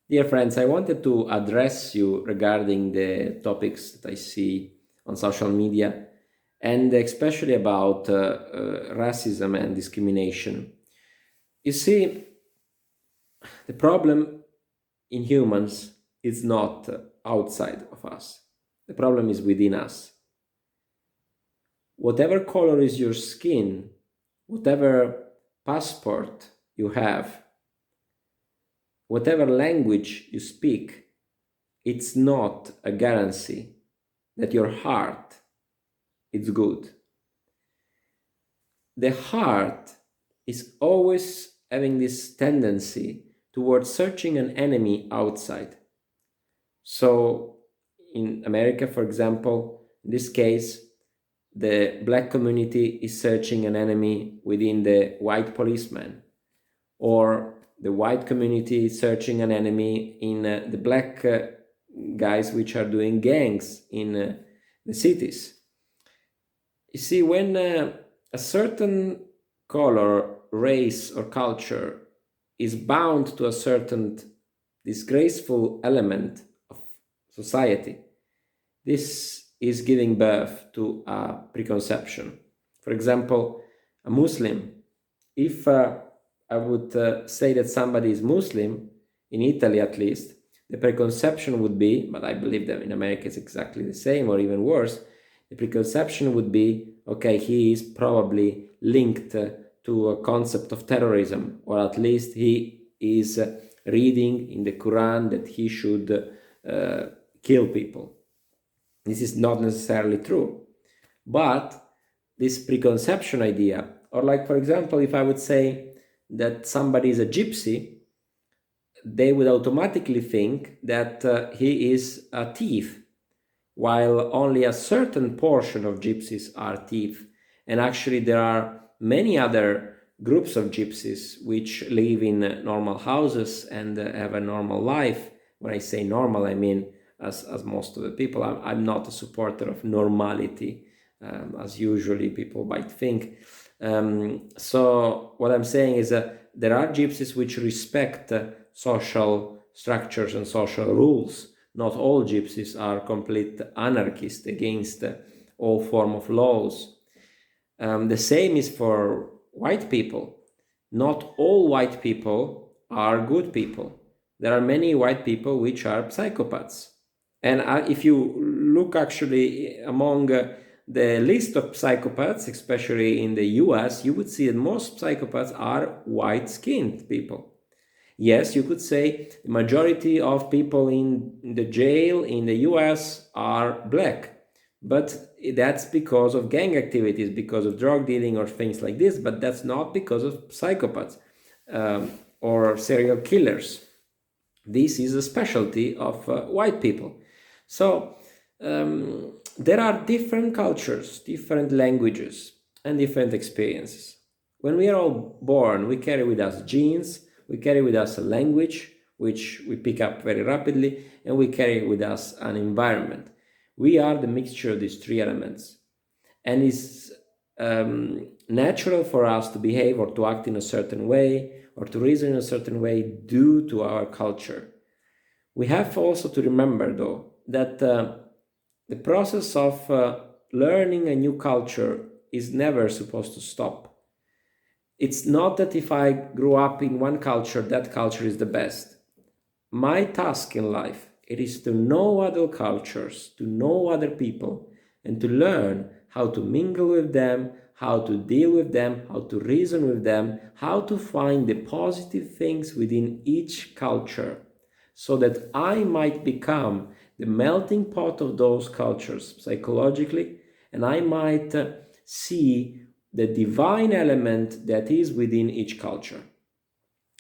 Dear friends, I wanted to address you regarding the topics that I see on social media and especially about racism and discrimination. You see, the problem in humans is not outside of us, the problem is within us. Whatever color is your skin, whatever passport you have, whatever language you speak, it's not a guarantee that your heart is good. The heart is always having this tendency towards searching an enemy outside. So in America, for example, in this case, the black community is searching an enemy within the white policeman, or the white community is searching an enemy in the black guys which are doing gangs in the cities. You see, when a certain color, race, or culture is bound to a certain disgraceful element of society, this is giving birth to a preconception. For example, a Muslim, if I would say that somebody is Muslim, in Italy at least, the preconception would be, but I believe that in America it's exactly the same or even worse, the preconception would be, okay, he is probably linked to a concept of terrorism, or at least he is reading in the Quran that he should kill people. This is not necessarily true, but this preconception idea, or like, for example, if I would say that somebody is a gypsy, they would automatically think that he is a thief, while only a certain portion of gypsies are thieves. And actually there are many other groups of gypsies which live in normal houses and have a normal life. When I say normal, I mean as most of the people. I'm not a supporter of normality, as usually people might think. So what I'm saying is that there are gypsies which respect social structures and social rules. Not all gypsies are complete anarchists against all form of laws. The same is for white people. Not all white people are good people. There are many white people which are psychopaths. And if you look actually among the list of psychopaths, especially in the US, you would see that most psychopaths are white-skinned people. Yes, you could say the majority of people in the jail in the US are black, but that's because of gang activities, because of drug dealing or things like this, but that's not because of psychopaths or serial killers. This is a specialty of white people. So there are different cultures, different languages, and different experiences. When we are all born, we carry with us genes, we carry with us a language, which we pick up very rapidly, and we carry with us an environment. We are the mixture of these three elements. And it's natural for us to behave or to act in a certain way or to reason in a certain way due to our culture. We have also to remember, though, that the process of learning a new culture is never supposed to stop. It's not that if I grew up in one culture, that culture is the best. My task in life, it is to know other cultures, to know other people, and to learn how to mingle with them, how to deal with them, how to reason with them, how to find the positive things within each culture, so that I might become the melting pot of those cultures psychologically, and I might see the divine element that is within each culture.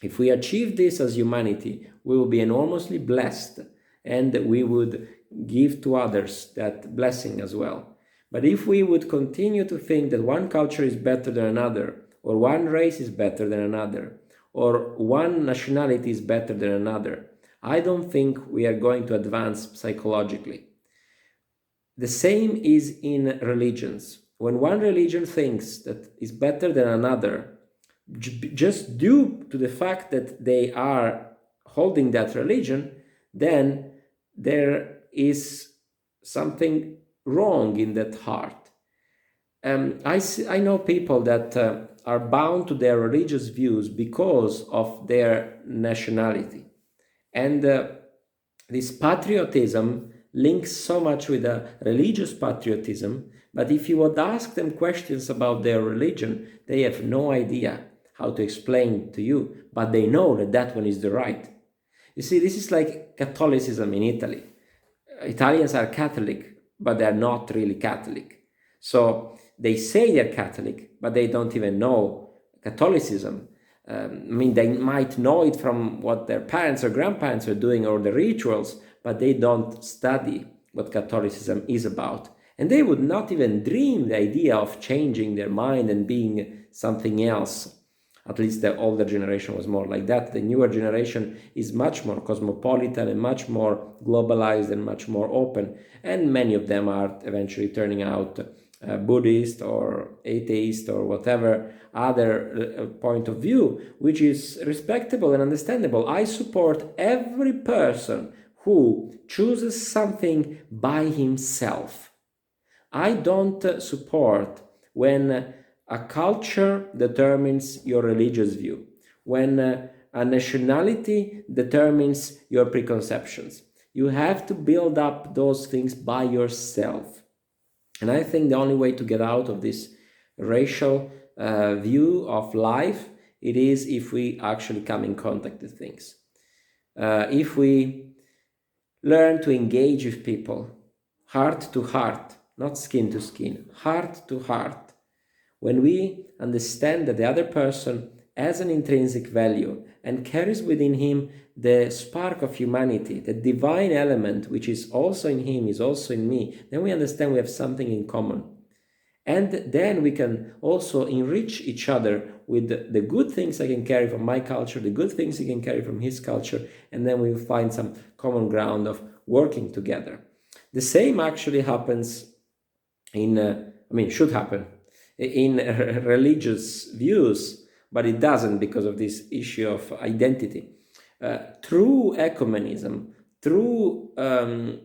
If we achieve this as humanity, we will be enormously blessed, and we would give to others that blessing as well. But if we would continue to think that one culture is better than another, or one race is better than another, or one nationality is better than another, I don't think we are going to advance psychologically. The same is in religions. When one religion thinks that is better than another, just due to the fact that they are holding that religion, then there is something wrong in that heart. I know people that are bound to their religious views because of their nationality. And this patriotism links so much with a religious patriotism, but if you would ask them questions about their religion, they have no idea how to explain to you, but they know that that one is the right. You see, this is like Catholicism in Italy. Italians are Catholic, but they're not really Catholic. So they say they're Catholic, but they don't even know Catholicism. I mean, they might know it from what their parents or grandparents are doing or the rituals, but they don't study what Catholicism is about. And they would not even dream the idea of changing their mind and being something else. At least the older generation was more like that. The newer generation is much more cosmopolitan and much more globalized and much more open. And many of them are eventually turning out Buddhist or atheist or whatever other point of view, which is respectable and understandable. I support every person who chooses something by himself. I don't support when a culture determines your religious view, when a nationality determines your preconceptions. You have to build up those things by yourself. And I think the only way to get out of this racial view of life, it is if we actually come in contact with things. If we learn to engage with people, heart to heart, not skin to skin, heart to heart, when we understand that the other person has an intrinsic value and carries within him the spark of humanity, the divine element which is also in him, is also in me, then we understand we have something in common. And then we can also enrich each other with the good things I can carry from my culture, the good things he can carry from his culture, and then we will find some common ground of working together. The same actually happens should happen in religious views, but it doesn't because of this issue of identity. True ecumenism, true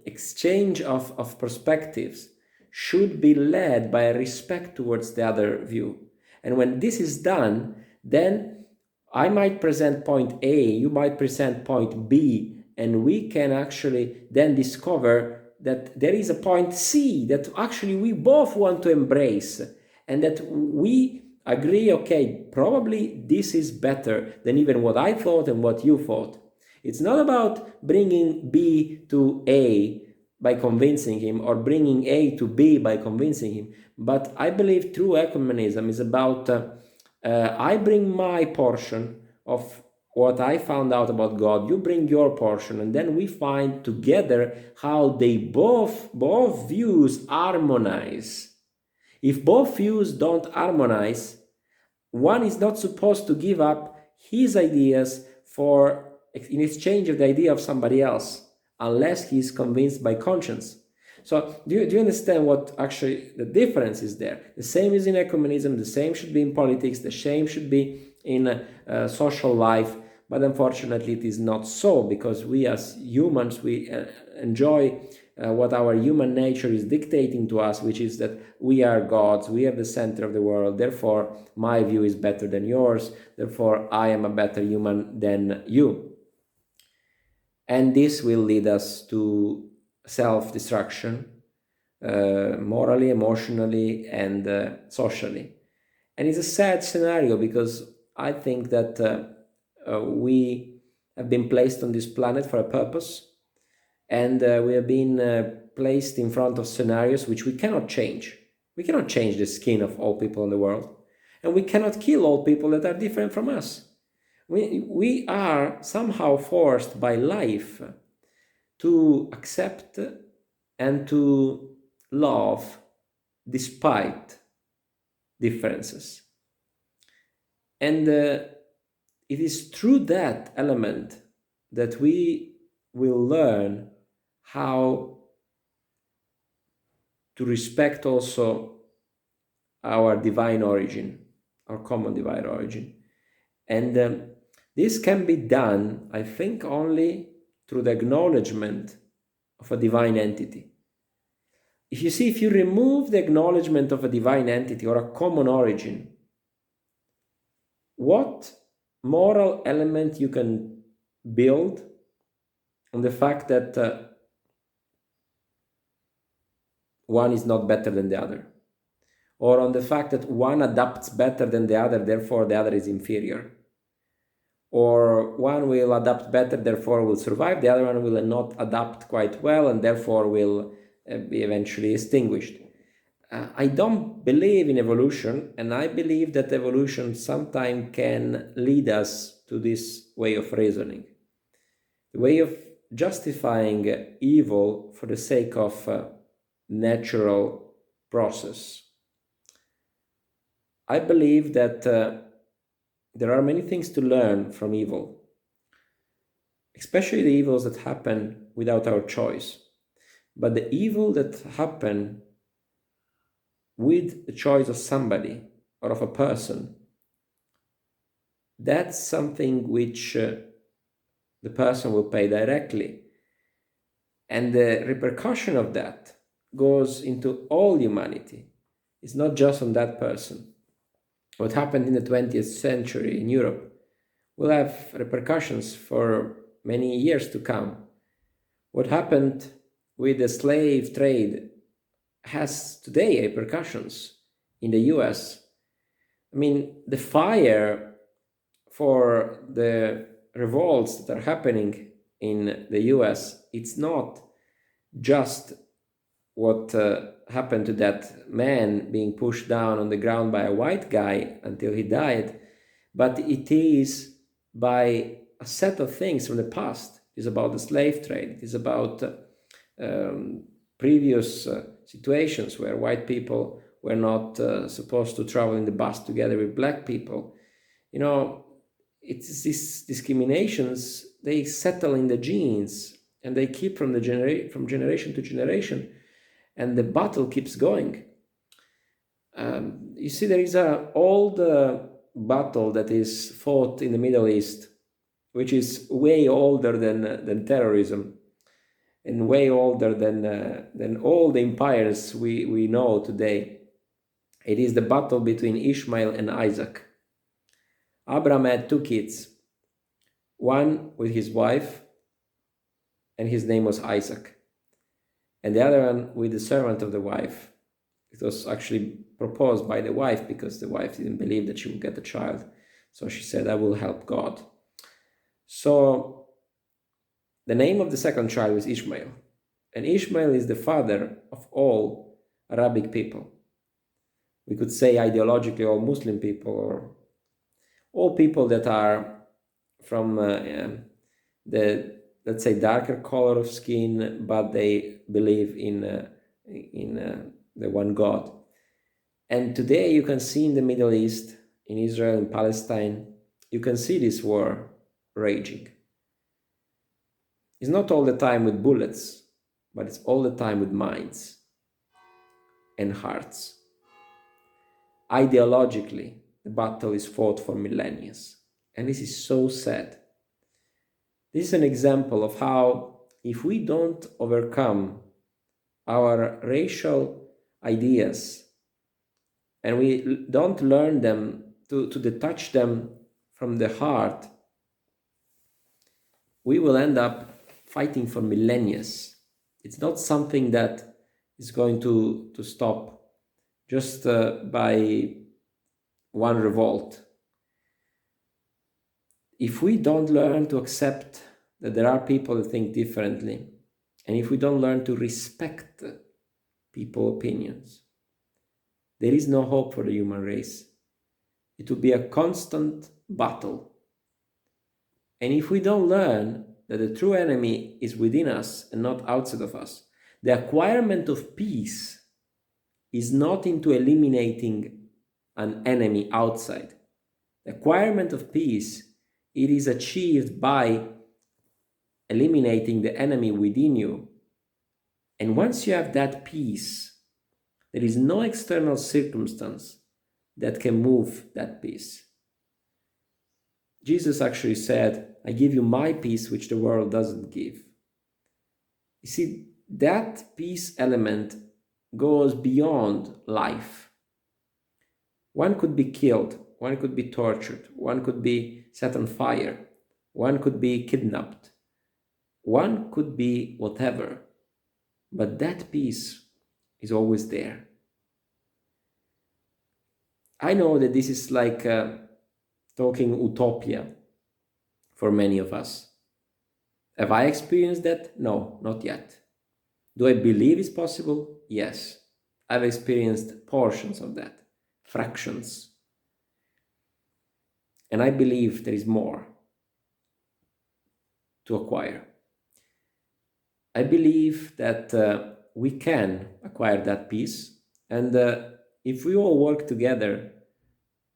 exchange of perspectives should be led by a respect towards the other view. And when this is done, then I might present point A, you might present point B, and we can actually then discover that there is a point C that actually we both want to embrace, and that we agree, okay, probably this is better than even what I thought and what you thought. It's not about bringing B to A by convincing him or bringing A to B by convincing him, but I believe true ecumenism is about I bring my portion of what I found out about God, you bring your portion, and then we find together how they both views harmonize. If both views don't harmonize, one is not supposed to give up his ideas in exchange of the idea of somebody else, unless he is convinced by conscience. So do you understand what actually the difference is there? The same is in ecumenism, the same should be in politics, the same should be in social life, but unfortunately it is not so, because we as humans, we enjoy what our human nature is dictating to us, which is that we are gods, we are the center of the world, therefore my view is better than yours, therefore I am a better human than you. And this will lead us to self-destruction, morally, emotionally, and socially. And it's a sad scenario, because I think that we have been placed on this planet for a purpose, and we have been placed in front of scenarios which we cannot change. We cannot change the skin of all people in the world, and we cannot kill all people that are different from us. We are somehow forced by life to accept and to love despite differences. And it is through that element that we will learn how to respect also our divine origin, our common divine origin. And This can be done, I think, only through the acknowledgement of a divine entity. If you remove the acknowledgement of a divine entity or a common origin, what moral element you can build on the fact that one is not better than the other, or on the fact that one adapts better than the other, therefore the other is inferior, or one will adapt better, therefore will survive, the other one will not adapt quite well and therefore will be eventually extinguished. I don't believe in evolution, and I believe that evolution sometimes can lead us to this way of reasoning, the way of justifying evil for the sake of natural process. I believe that there are many things to learn from evil, especially the evils that happen without our choice. But the evil that happen with the choice of somebody or of a person, that's something which the person will pay directly. And the repercussion of that goes into all humanity. It's not just on that person. What happened in the 20th century in Europe will have repercussions for many years to come. What happened with the slave trade has today repercussions in the US. I mean, the fire for the revolts that are happening in the US, it's not just what happened to that man being pushed down on the ground by a white guy until he died, but it is by a set of things from the past. It is about the slave trade. It is about previous situations where white people were not supposed to travel in the bus together with black people. You know, it's these discriminations, they settle in the genes and they keep from generation to generation, and the battle keeps going. You see, there is an old battle that is fought in the Middle East, which is way older than terrorism, and way older than all the empires we know today. It is the battle between Ishmael and Isaac. Abraham had two kids, one with his wife, and his name was Isaac, and the other one with the servant of the wife. It was actually proposed by the wife because the wife didn't believe that she would get a child. So she said, I will help God. So the name of the second child was Ishmael. And Ishmael is the father of all Arabic people. We could say ideologically all Muslim people, or all people that are from the, let's say, darker color of skin, but they believe in the one God. And today you can see in the Middle East, in Israel and Palestine, you can see this war raging. It's not all the time with bullets, but it's all the time with minds and hearts. Ideologically, the battle is fought for millennia. And this is so sad. This is an example of how, if we don't overcome our racial ideas and we don't learn them to detach them from the heart, we will end up fighting for millennia. It's not something that is going to stop just by one revolt. If we don't learn to accept that there are people that think differently, and if we don't learn to respect people's opinions, there is no hope for the human race. It will be a constant battle. And if we don't learn that the true enemy is within us and not outside of us, the acquirement of peace is not into eliminating an enemy outside. The acquirement of peace, it is achieved by eliminating the enemy within you. And once you have that peace, there is no external circumstance that can move that peace. Jesus actually said, I give you my peace, which the world doesn't give. You see, that peace element goes beyond life. One could be killed, one could be tortured, one could be set on fire, one could be kidnapped, one could be whatever, but that peace is always there. I know that this is like talking utopia for many of us. Have I experienced that? No, not yet. Do I believe it's possible? Yes. I've experienced portions of that, fractions. And I believe there is more to acquire. I believe that we can acquire that peace. And if we all work together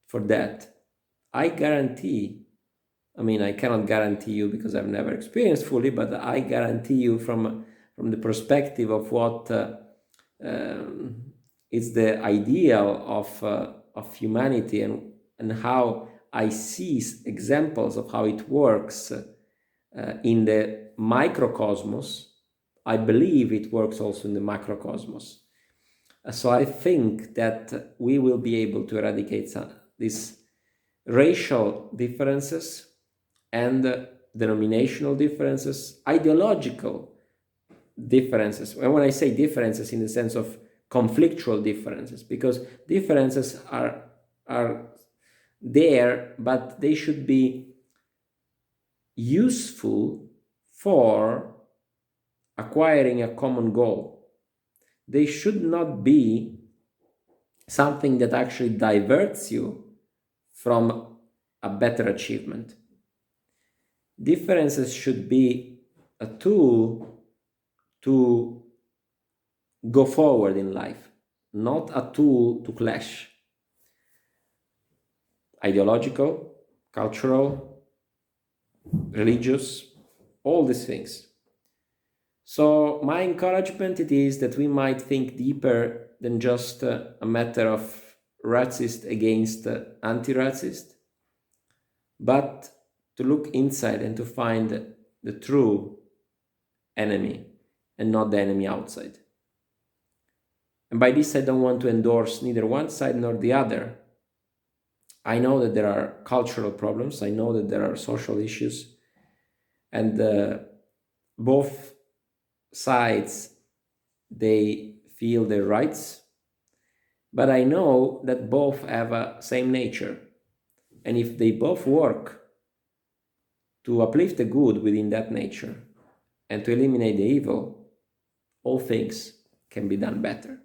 for that, I guarantee, I mean, I cannot guarantee you because I've never experienced fully, but I guarantee you from the perspective of what is the ideal of humanity and how I see examples of how it works in the microcosmos. I believe it works also in the macrocosmos. So I think that we will be able to eradicate these racial differences and denominational differences, ideological differences. And when I say differences in the sense of conflictual differences, because differences are there, but they should be useful for acquiring a common goal. They should not be something that actually diverts you from a better achievement. Differences should be a tool to go forward in life, not a tool to clash. Ideological, cultural, religious, all these things. So my encouragement it is that we might think deeper than just a matter of racist against anti-racist, but to look inside and to find the true enemy and not the enemy outside. And by this, I don't want to endorse neither one side nor the other. I know that there are cultural problems. I know that there are social issues. And both sides, they feel their rights. But I know that both have a same nature. And if they both work to uplift the good within that nature and to eliminate the evil, all things can be done better.